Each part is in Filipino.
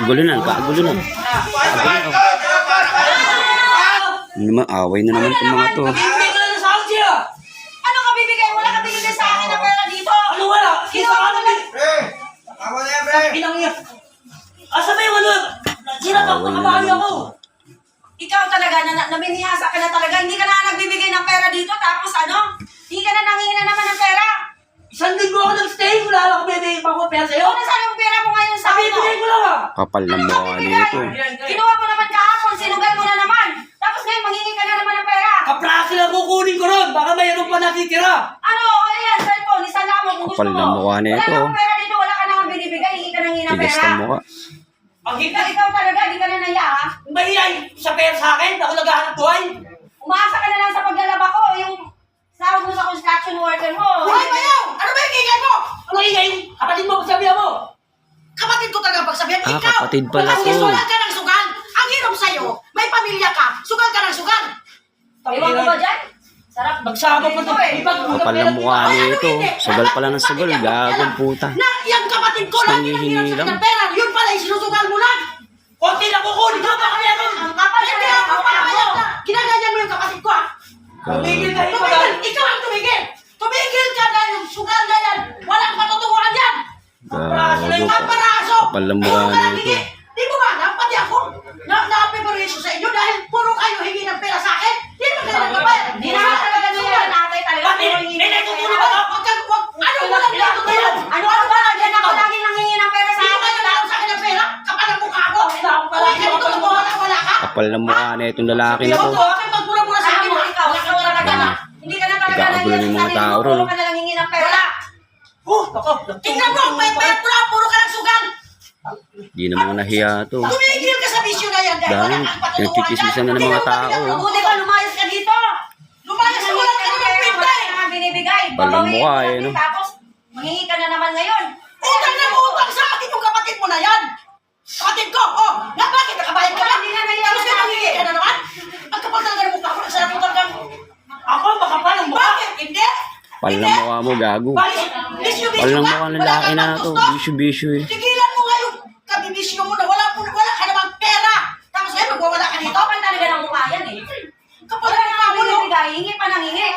Kagulo na. Kagulo na. Away na naman itong mga to. Ano ka bibigay? Wala ka bibigay sa akin na pera dito. Ano wala? Kita ka naman. Ako na yan, pre. Pinang yan. Asa ba yung ano? Sinapak na kamahali ako. Ikaw talaga, naminihasa ka na talaga. Hindi ka na nagbibigay ng pera dito. Tapos ano? Hindi ka na nangingi na naman ng pera. Isang linggo ako nag-stay. Wala lang ako bibigay pa ko pera sa'yo. O, nasaan yung pera mo ngayon sa akin? Bibigay ko lang ah. Kapal ng mukha nito. Kinuha mo naman kahapon. Sinugal mo na naman. Tapos ngayon, mangingi ka na naman ng pera. Kaprasi lang kukunin ko ron. Baka mayroon pa nakitira. Ano? Ayan, cellphone. Isa lang mo kung gusto Kapal mo. ng mukha nito. Wala kang pera dito. Wala ka naman binibigay. Hingi ka nang hingi ng Tigas pera. ng mukha. Ang Ikaw talaga. Hindi ka na naya, ha? mahiyay sa pera sa akin. Ako naghahanap buhay. Umaasa ka na lang sa paglalaba ko. Yung sahod mo sa construction worker mo. Hoy, Bayaw! Ano ba yung ingay mo? Ano ingay? Kapatid mo, pagsabihan mo. Kapatid ko talaga pagsabihan. Ah, Ikaw! kapatid pala Ang to. sugal ka ng sugal. Ang hirap sa'yo, may pamilya ka, sugal ka ng sugal. Iwan ko ba dyan? Sarap. Magsama pa ito. Kapal ng mukha nito. Sugal pala ng sugal. Gagong puta. Na, yung kapatid ko lang, Nanghihingi hirap sa lang. kanyang pera. Yun pala, isinusugal mo lang. Konti lang kukunin ko. Baka meron. Ang kapal na Hindi yan. ako papayaw na. Ginaganyan mo yung kapatid ko, ha? Tumigil kayo pa. Tumigil! Ikaw ang tumigil! Tumigil ka na yung sugal na yan! Walang matutubuhan yan! Gago. Ang paraso! Kapal ng mukha Puro ka lang nito. hingi. Di mo ba, pati ako, na-preparation sa inyo dahil puro kayo hingi ng pera sa akin? Di mo kayo nagbabayad? Hindi naman talaga nila natay talaga. Bakit? Hindi tutulong ako. Ano walang dito tayo? Ano ka ba? Diyan ako lagi nangingi ng pera sa Di mo akin. kayo lang sa akin ng pera? Kapal ang mukha ko! Wala ka dito, wala ka! Kapal ng mukha na itong lalaki na to. Ikaw to, aking magmura-mura sa akin, Alam mo, ha? ikaw, ikaw talaga na. Hindi ka na talaga Ikaw, nangingi yung sa mga sarili tao mo. ron. Puro ka na nangingi ng pera. Tingnan mo, may pera mo lang, puro ka ng sugal! Di na mga nahiya to. Tumigil ka sa bisyo na yan dahil Dahil wala kang patutuhan nagchichismisan na ng mga tao. Mabuti ka, lumayas ka dito. Lumayas ka, wala ka naman pinta Wala eh! ka naman binibigay. Walang Babawiin mukha, mo eh, natin, no? Tapos, mangingi ka na naman ngayon. Utang na utang sa akin yung kapatid mo na yan! Kapatid ko, oh! Na bakit nakabayad ka ba? Hindi na nangyari Tapos na ka nangingi ka na naman? Ang kapal talaga ng mukha ko, nagsarap mo talagang... Ako, makapal ang mukha. Bakit? Hindi? Kapal ng mukha mo, gago. Bisyo-bisyo Kapal ng ka? mukha ng Wala lalaki kang na to. gusto? Bisyo-bisyo eh. Tigilan mo nga yung kabibisyo mo na wala ka namang pera! Tapos ngayon magwawala ka dito? Kapal talaga ng mukha yan eh. Kapal Wala ng na mukha mo, no? binibigay. Hingi pa nang hingi.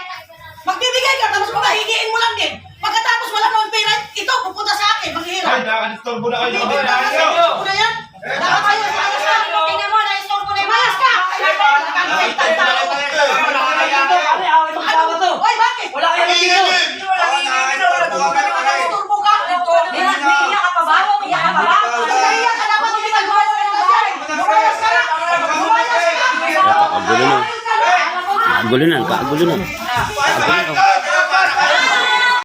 Magbibigay ka, tapos magahingiin mo lang din. Pagkatapos wala namang pera, ito, pupunta sa akin, Ay, maghihirap. nakadistorbo na kayo. Bibigyan ka kasi, gusto na yan. Dapat tayo, mayas ka. Tingnan mo, na-store ko na yung Mayas ka! Pare, away mo kasama to. Hoy, bakit? Wala kayo dito. Turbo ka? Umiiyak ka pa ba? Umiiyak ka pa ba? Kaya ka dapat hindi nagbuhay sa mga dyan. Lumayas ka na! Lumayas ka! Kagulo na. Kagulo na. Kagulo na. Kagulo na.